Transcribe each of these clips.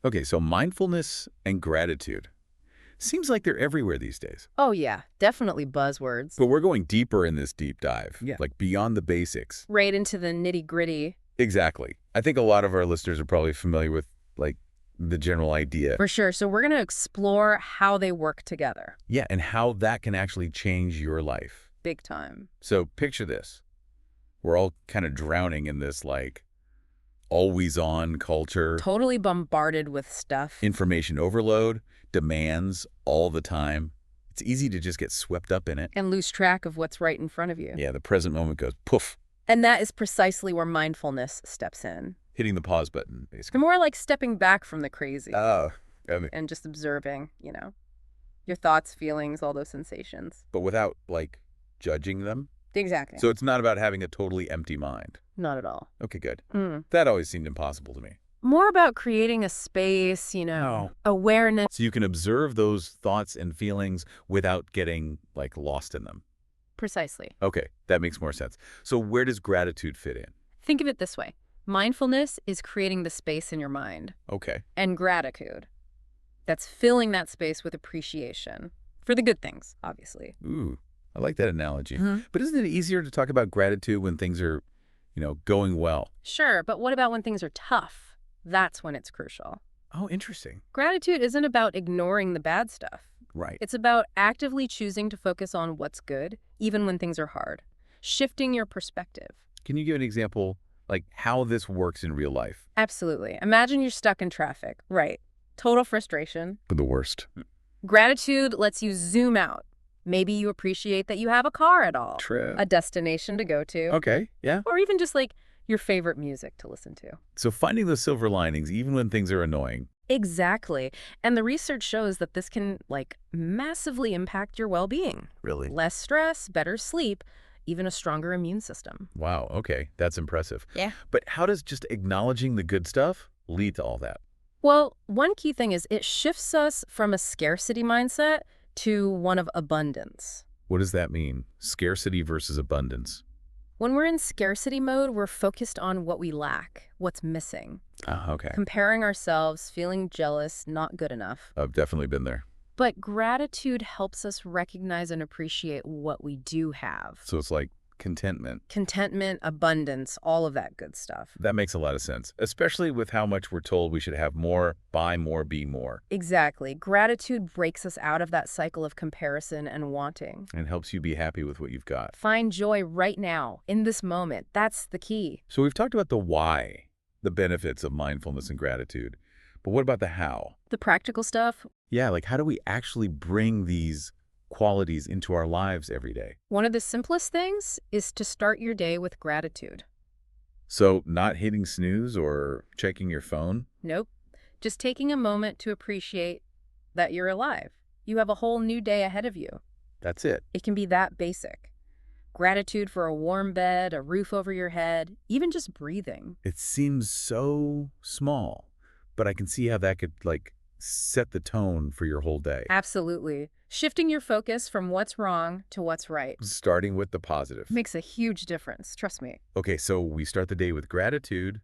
Okay, so mindfulness and gratitude. Seems like they're everywhere these days. Oh yeah, definitely buzzwords. But we're going deeper in this deep dive, Yeah. like beyond the basics. Right into the nitty-gritty. Exactly. I think a lot of our listeners are probably familiar with, like, the general idea. For sure. So we're going to explore how they work together. Yeah, and how that can actually change your life. Big time. So picture this. We're all kind of drowning in this, like, always-on culture. Totally bombarded with stuff. Information overload, demands all the time. It's easy to just get swept up in it. And lose track of what's right in front of you. Yeah, the present moment goes poof, And that is precisely where mindfulness steps in. hitting the pause button, It's basically. more like stepping back from the crazy Oh, and just observing, your thoughts, feelings, all those sensations. but without, like, judging them. Exactly. So it's not about having a totally empty mind. Not at all. Okay, good. Mm. That always seemed impossible to me. More about creating a space, awareness. So you can observe those thoughts and feelings without getting, like, lost in them. Precisely. Okay, that makes more sense. So where does gratitude fit in? Think of it this way. Mindfulness is creating the space in your mind. Okay. And gratitude, that's filling that space with appreciation. For the good things, obviously. Ooh, I like that analogy. Mhm. But isn't it easier to talk about gratitude when things are, going well? Sure, but what about when things are tough? That's when it's crucial. Oh, interesting. Gratitude isn't about ignoring the bad stuff. Right. It's about actively choosing to focus on what's good, even when things are hard. Shifting your perspective. Can you give an example, like, how this works in real life? Absolutely. Imagine you're stuck in traffic. Right. Total frustration. The worst. Gratitude lets you zoom out. Maybe you appreciate that you have a car at all. True. A destination to go to. Okay, yeah. Or even just like your favorite music to listen to. So finding those silver linings, even when things are annoying. Exactly. And the research shows that this can massively impact your well-being. Really? Less stress, better sleep, even a stronger immune system. Wow, okay. That's impressive. Yeah. But how does just acknowledging the good stuff lead to all that? Well, one key thing is it shifts us from a scarcity mindset to one of abundance. What does that mean? Scarcity versus abundance. When we're in scarcity mode, we're focused on what we lack, what's missing. Okay. Comparing ourselves, feeling jealous, not good enough. I've definitely been there. But gratitude helps us recognize and appreciate what we do have. So it's like contentment. Contentment, abundance, all of that good stuff. That makes a lot of sense, especially with how much we're told we should have more, buy more, be more. Exactly. Gratitude breaks us out of that cycle of comparison and wanting. And helps you be happy with what you've got. Find joy right now, in this moment. That's the key. So we've talked about the why, the benefits of mindfulness and gratitude. But what about the how? The practical stuff, Yeah, like how do we actually bring these qualities into our lives every day? one of the simplest things is to start your day with gratitude. So not hitting snooze or checking your phone? Nope. Just taking a moment to appreciate that you're alive. You have a whole new day ahead of you. That's it. It can be that basic. Gratitude for a warm bed, a roof over your head, even just breathing. It seems so small, but I can see how that could, like, set the tone for your whole day. Absolutely. Shifting your focus from what's wrong to what's right Starting with the positive. makes a huge difference, trust me. Okay, so we start the day with gratitude.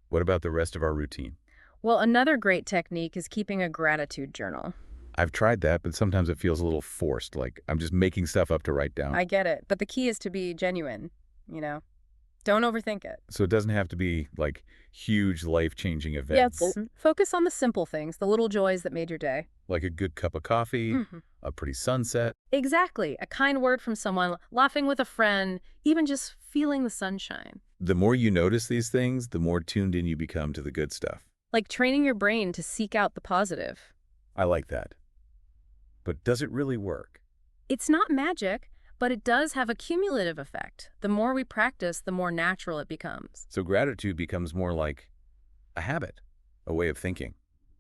What about the rest of our routine? Well, another great technique is keeping a gratitude journal. I've tried that, but sometimes it feels a little forced, like I'm just making stuff up to write down. I get it, but the key is to be genuine, Don't overthink it. So it doesn't have to be, like, huge life-changing events. Yes. Focus on the simple things, the little joys that made your day. Like a good cup of coffee, Mhm. a pretty sunset. Exactly. A kind word from someone, laughing with a friend, even just feeling the sunshine. The more you notice these things, the more tuned in you become to the good stuff. Like training your brain to seek out the positive. I like that. But does it really work? It's not magic, but it does have a cumulative effect. The more we practice, the more natural it becomes. So gratitude becomes more like a habit, a way of thinking.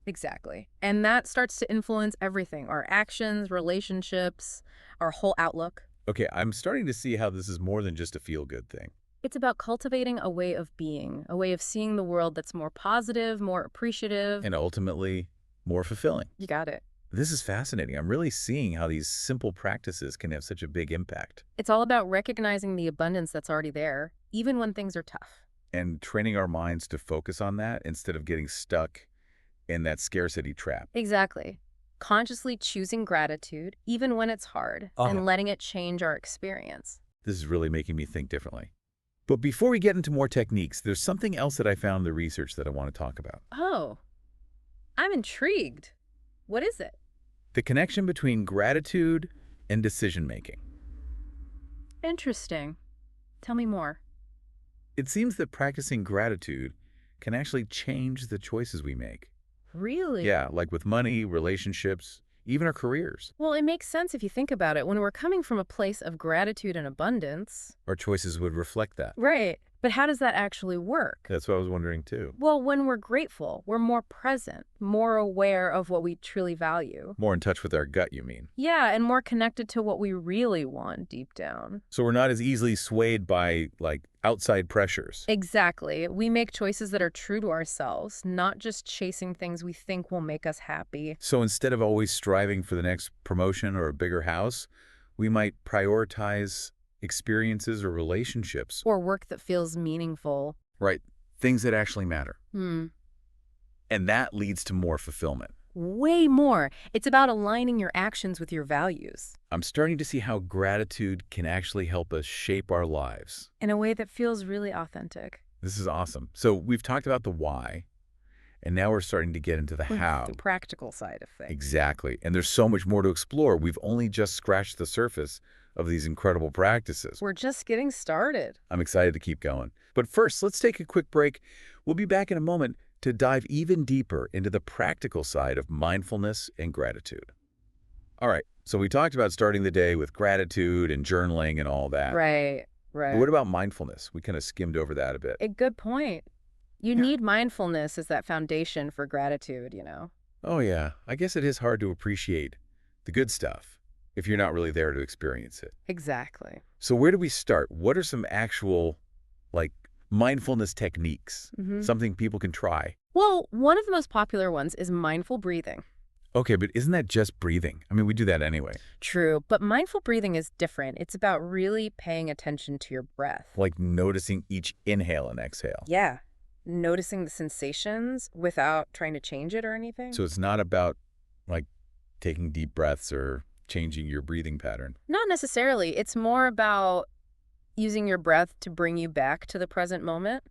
Exactly. And that starts to influence everything, our actions, relationships, our whole outlook. Okay, I'm starting to see how this is more than just a feel-good thing. It's about cultivating a way of being, a way of seeing the world that's more positive, more appreciative. And ultimately, more fulfilling. You got it. This is fascinating. I'm really seeing how these simple practices can have such a big impact. It's all about recognizing the abundance that's already there, even when things are tough. And training our minds to focus on that instead of getting stuck in that scarcity trap. Exactly. Consciously choosing gratitude, even when it's hard, and letting it change our experience. This is really making me think differently. But before we get into more techniques, there's something else that I found in the research that I want to talk about. Oh, I'm intrigued. What is it? The connection between gratitude and decision-making. Interesting. Tell me more. It seems that practicing gratitude can actually change the choices we make. Really? Yeah, like with money, relationships, even our careers. Well, it makes sense if you think about it. When we're coming from a place of gratitude and abundance. Our choices would reflect that. Right. But how does that actually work? That's what I was wondering too. Well, when we're grateful, we're more present, more aware of what we truly value. More in touch with our gut, you mean? Yeah, and more connected to what we really want deep down. So we're not as easily swayed by, like, outside pressures. Exactly. We make choices that are true to ourselves, not just chasing things we think will make us happy. So instead of always striving for the next promotion or a bigger house, we might prioritize experiences or relationships. Or work that feels meaningful. Right. Things that actually matter. Hmm. And that leads to more fulfillment. Way more. It's about aligning your actions with your values. I'm starting to see how gratitude can actually help us shape our lives. In a way that feels really authentic. This is awesome. So we've talked about the why, and now we're starting to get into the how. The practical side of things. Exactly. And there's so much more to explore. We've only just scratched the surface of these incredible practices. We're just getting started. I'm excited to keep going. But first, let's take a quick break. We'll be back in a moment to dive even deeper into the practical side of mindfulness and gratitude. All right, so we talked about starting the day with gratitude and journaling and all that. Right. But what about mindfulness? We kind of skimmed over that a bit. A good point. You need mindfulness as that foundation for gratitude, you know? Oh, yeah. I guess it is hard to appreciate the good stuff if you're not really there to experience it. Exactly. So where do we start? What are some actual, like, mindfulness techniques? Something people can try? Well, one of the most popular ones is mindful breathing. Okay, but isn't that just breathing? I mean, we do that anyway. True, but mindful breathing is different. It's about really paying attention to your breath. Like noticing each inhale and exhale. Yeah. Noticing the sensations without trying to change it or anything. So it's not about, like, taking deep breaths or changing your breathing pattern. Not necessarily. It's more about using your breath to bring you back to the present moment.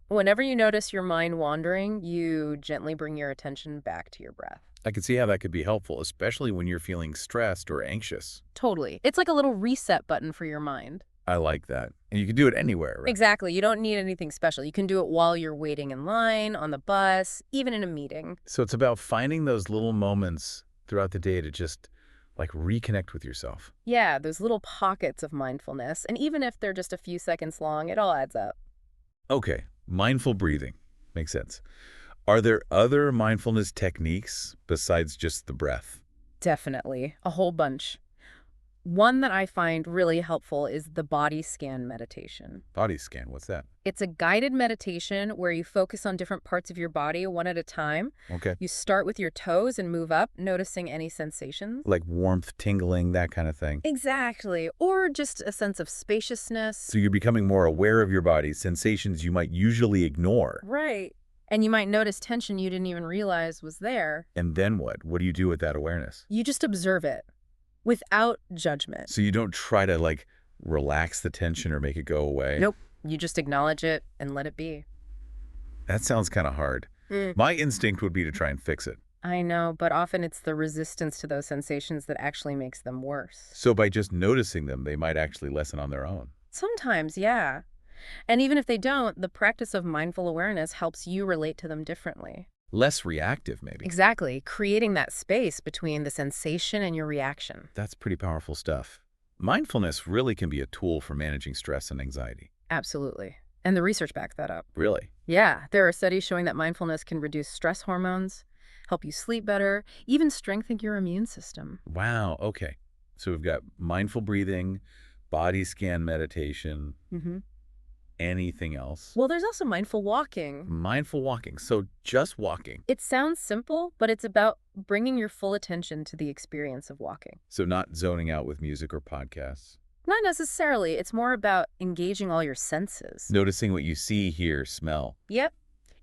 Whenever you notice your mind wandering, you gently bring your attention back to your breath. I can see how that could be helpful, especially when you're feeling stressed or anxious. Totally. It's like a little reset button for your mind. I like that. And you can do it anywhere, right? Exactly. You don't need anything special. You can do it while you're waiting in line, on the bus, even in a meeting. So it's about finding those little moments throughout the day to just, like, reconnect with yourself. Yeah, those little pockets of mindfulness. And even if they're just a few seconds long, it all adds up. Okay, mindful breathing. Makes sense. Are there other mindfulness techniques besides just the breath? Definitely. A whole bunch. One that I find really helpful is the body scan meditation. Body scan, what's that? It's a guided meditation where you focus on different parts of your body one at a time. Okay. You start with your toes and move up, noticing any sensations. Like warmth, tingling, that kind of thing. Exactly. Or just a sense of spaciousness. So you're becoming more aware of your body, sensations you might usually ignore. Right. And you might notice tension you didn't even realize was there. And then what? What do you do with that awareness? You just observe it without judgment. So you don't try to, like, relax the tension or make it go away? Nope. You just acknowledge it and let it be. That sounds kind of hard. My instinct would be to try and fix it. I know, but often it's the resistance to those sensations that actually makes them worse. So by just noticing them, they might actually lessen on their own. Sometimes, yeah. And even if they don't, the practice of mindful awareness helps you relate to them differently. Less reactive, maybe. Exactly, creating that space between the sensation and your reaction. That's pretty powerful stuff. Mindfulness really can be a tool for managing stress and anxiety. Absolutely. And the research backs that up. Really? Yeah, there are studies showing that mindfulness can reduce stress hormones, help you sleep better, even strengthen your immune system. Wow, okay. So we've got mindful breathing, body scan meditation, anything else? Well, there's also mindful walking. Mindful walking, so just walking. It sounds simple, but it's about bringing your full attention to the experience of walking. So not zoning out with music or podcasts. Not necessarily. It's more about engaging all your senses. Noticing what you see, hear, smell. Yep.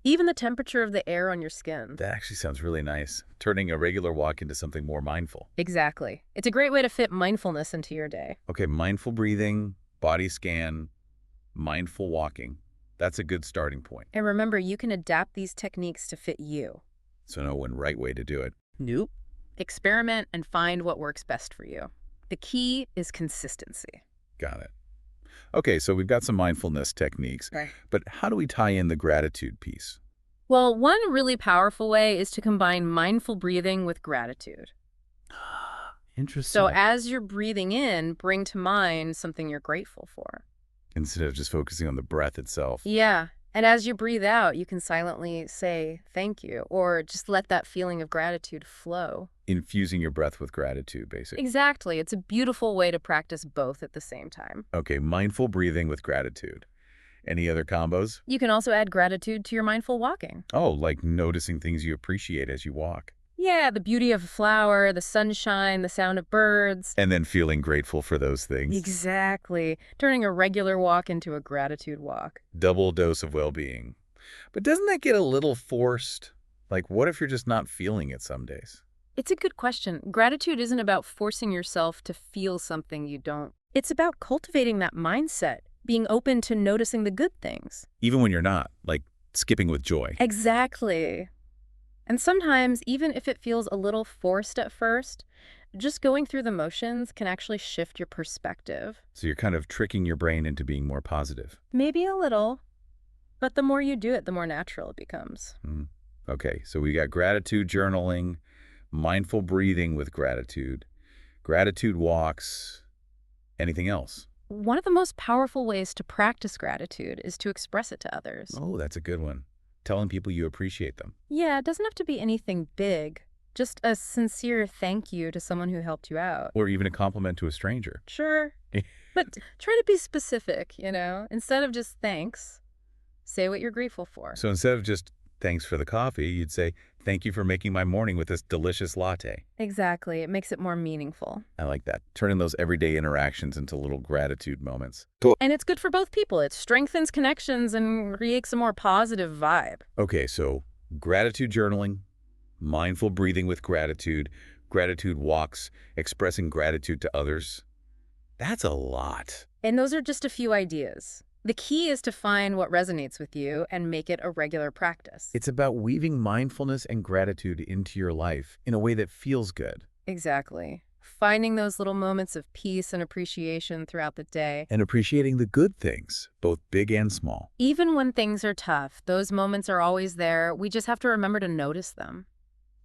Even the temperature of the air on your skin. That actually sounds really nice, turning a regular walk into something more mindful. Exactly. It's a great way to fit mindfulness into your day. Okay, mindful breathing, body scan, mindful walking. That's a good starting point. And remember, you can adapt these techniques to fit you. So no one right way to do it. Nope. Experiment and find what works best for you. The key is consistency. Got it. Okay, so we've got some mindfulness techniques, Right. but how do we tie in the gratitude piece? Well, one really powerful way is to combine mindful breathing with gratitude. Interesting. So as you're breathing in, bring to mind something you're grateful for. Instead of just focusing on the breath itself. Yeah. And as you breathe out, you can silently say thank you or just let that feeling of gratitude flow. Infusing your breath with gratitude, basically. Exactly. It's a beautiful way to practice both at the same time. Okay, mindful breathing with gratitude. Any other combos? You can also add gratitude to your mindful walking. Oh, like noticing things you appreciate as you walk. Yeah, the beauty of a flower, the sunshine, the sound of birds. And then feeling grateful for those things. Exactly. Turning a regular walk into a gratitude walk. Double dose of well-being. But doesn't that get a little forced? Like, what if you're just not feeling it some days? It's a good question. Gratitude isn't about forcing yourself to feel something you don't. It's about cultivating that mindset, being open to noticing the good things. Even when you're not, like skipping with joy. Exactly. And sometimes, even if it feels a little forced at first, just going through the motions can actually shift your perspective. So you're kind of tricking your brain into being more positive. Maybe a little, but the more you do it, the more natural it becomes. Okay, so we got gratitude journaling, mindful breathing with gratitude, gratitude walks, anything else? One of the most powerful ways to practice gratitude is to express it to others. Oh, that's a good one. Telling people you appreciate them. Yeah, it doesn't have to be anything big. Just a sincere thank you to someone who helped you out. Or even a compliment to a stranger. Sure. But try to be specific, Instead of just thanks, say what you're grateful for. So instead of just thanks for the coffee, you'd say, thank you for making my morning with this delicious latte. Exactly. It makes it more meaningful. I like that. Turning those everyday interactions into little gratitude moments. And it's good for both people. It strengthens connections and creates a more positive vibe. Okay, so gratitude journaling, mindful breathing with gratitude, gratitude walks, expressing gratitude to others. That's a lot. And those are just a few ideas. The key is to find what resonates with you and make it a regular practice. It's about weaving mindfulness and gratitude into your life in a way that feels good. Exactly. Finding those little moments of peace and appreciation throughout the day. And appreciating the good things, both big and small. Even when things are tough, those moments are always there. We just have to remember to notice them.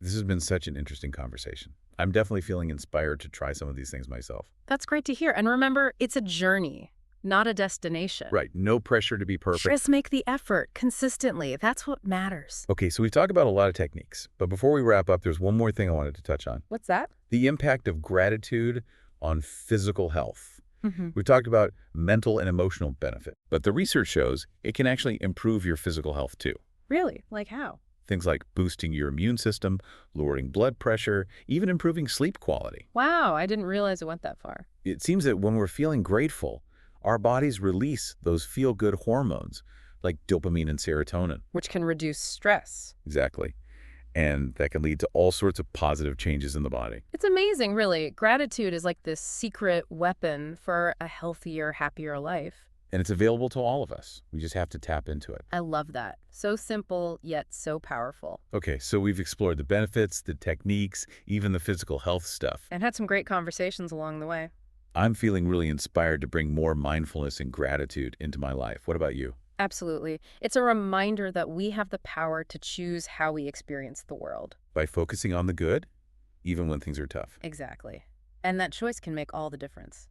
This has been such an interesting conversation. I'm definitely feeling inspired to try some of these things myself. That's great to hear. And remember, it's a journey, not a destination. Right, no pressure to be perfect. Just make the effort consistently. That's what matters. Okay, so we've talked about a lot of techniques, but before we wrap up, there's one more thing I wanted to touch on. What's that? The impact of gratitude on physical health. We've talked about mental and emotional benefit, but the research shows it can actually improve your physical health too. Really? Like how? Things like boosting your immune system, lowering blood pressure, even improving sleep quality. Wow, I didn't realize it went that far. It seems that when we're feeling grateful, our bodies release those feel-good hormones like dopamine and serotonin. Which can reduce stress. Exactly. And that can lead to all sorts of positive changes in the body. It's amazing, really. Gratitude is like this secret weapon for a healthier, happier life. And it's available to all of us. We just have to tap into it. I love that. So simple, yet so powerful. Okay, so we've explored the benefits, the techniques, even the physical health stuff. And had some great conversations along the way. I'm feeling really inspired to bring more mindfulness and gratitude into my life. What about you? Absolutely. It's a reminder that we have the power to choose how we experience the world. By focusing on the good, even when things are tough. Exactly. And that choice can make all the difference.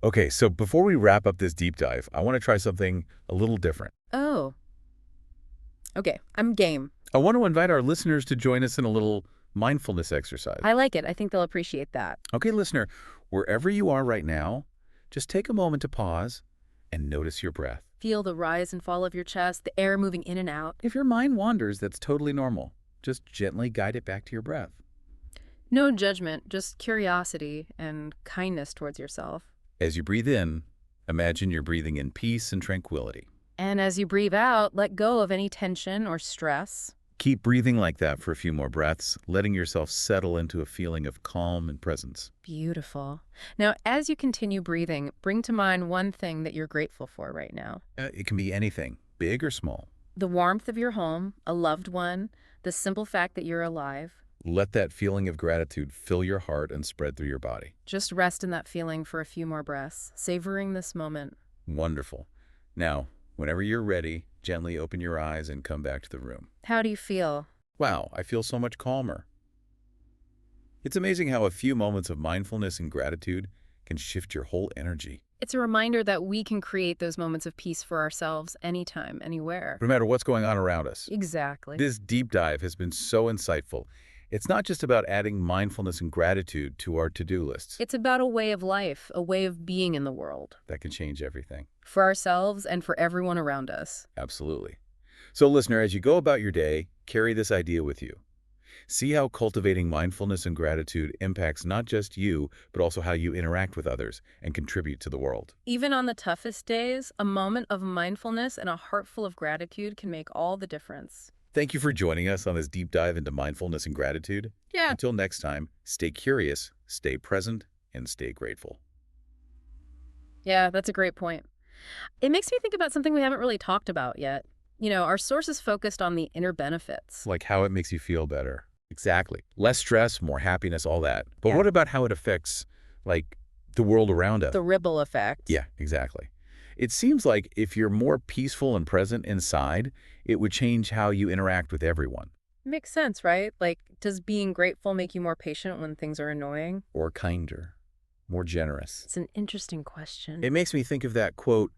Okay, so before we wrap up this deep dive, I want to try something a little different. Oh. Okay, I'm game. I want to invite our listeners to join us in a little mindfulness exercise. I like it. I think they'll appreciate that. Okay, listener, wherever you are right now, just take a moment to pause and notice your breath. Feel the rise and fall of your chest, the air moving in and out. If your mind wanders, that's totally normal. Just gently guide it back to your breath. No judgment, just curiosity and kindness towards yourself. As you breathe in, imagine you're breathing in peace and tranquility. And as you breathe out, let go of any tension or stress. Keep breathing like that for a few more breaths, letting yourself settle into a feeling of calm and presence. Beautiful. Now, as you continue breathing, bring to mind one thing that you're grateful for right now. It can be anything, big or small. The warmth of your home, a loved one, the simple fact that you're alive. Let that feeling of gratitude fill your heart and spread through your body. Just rest in that feeling for a few more breaths, savoring this moment. Wonderful. Now, whenever you're ready, gently open your eyes and come back to the room. How do you feel? Wow, I feel so much calmer. It's amazing how a few moments of mindfulness and gratitude can shift your whole energy. It's a reminder that we can create those moments of peace for ourselves anytime, anywhere. No matter what's going on around us. Exactly. This deep dive has been so insightful. It's not just about adding mindfulness and gratitude to our to-do lists. It's about a way of life, a way of being in the world. That can change everything. For ourselves and for everyone around us. Absolutely. So listener, as you go about your day, carry this idea with you. See how cultivating mindfulness and gratitude impacts not just you, but also how you interact with others and contribute to the world. Even on the toughest days, a moment of mindfulness and a heart full of gratitude can make all the difference. Thank you for joining us on this deep dive into mindfulness and gratitude. Yeah. Until next time, stay curious, stay present, and stay grateful. Yeah, that's a great point. It makes me think about something we haven't really talked about yet. Our sources focused on the inner benefits. Like how it makes you feel better. Exactly. Less stress, more happiness, all that. But Yeah. what about how it affects, like, the world around us? The ripple effect. Yeah, exactly. It seems like if you're more peaceful and present inside, it would change how you interact with everyone. Makes sense, right? Like, does being grateful make you more patient when things are annoying? Or kinder, more generous. It's an interesting question. It makes me think of that quote,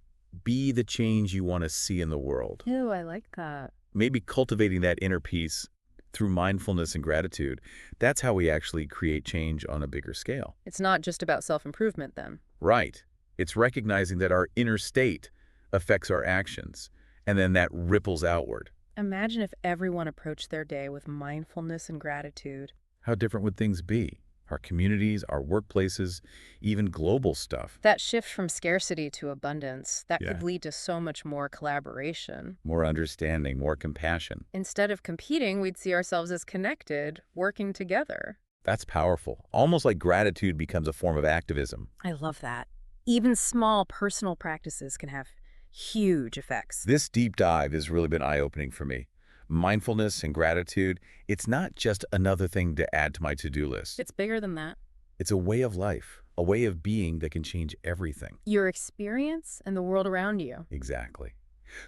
be the change you want to see in the world. Ew, I like that. Maybe cultivating that inner peace through mindfulness and gratitude, that's how we actually create change on a bigger scale. It's not just about self-improvement then. Right. It's recognizing that our inner state affects our actions, and then that ripples outward. Imagine if everyone approached their day with mindfulness and gratitude. How different would things be? Our communities, our workplaces, even global stuff. That shift from scarcity to abundance, that Yeah. could lead to so much more collaboration. More understanding, more compassion. Instead of competing, we'd see ourselves as connected, working together. That's powerful. Almost like gratitude becomes a form of activism. I love that. Even small personal practices can have huge effects. This deep dive has really been eye-opening for me. Mindfulness and gratitude, it's not just another thing to add to my to-do list. It's bigger than that. It's a way of life, a way of being that can change everything. Your experience and the world around you. Exactly.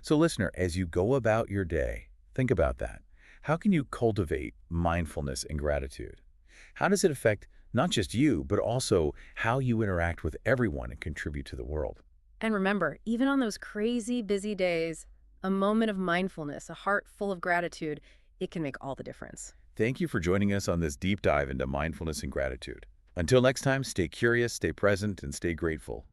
So listener, as you go about your day, think about that. How can you cultivate mindfulness and gratitude? How does it affect not just you, but also how you interact with everyone and contribute to the world? And remember, even on those crazy busy days, a moment of mindfulness, a heart full of gratitude, it can make all the difference. Thank you for joining us on this deep dive into mindfulness and gratitude. Until next time, stay curious, stay present, and stay grateful.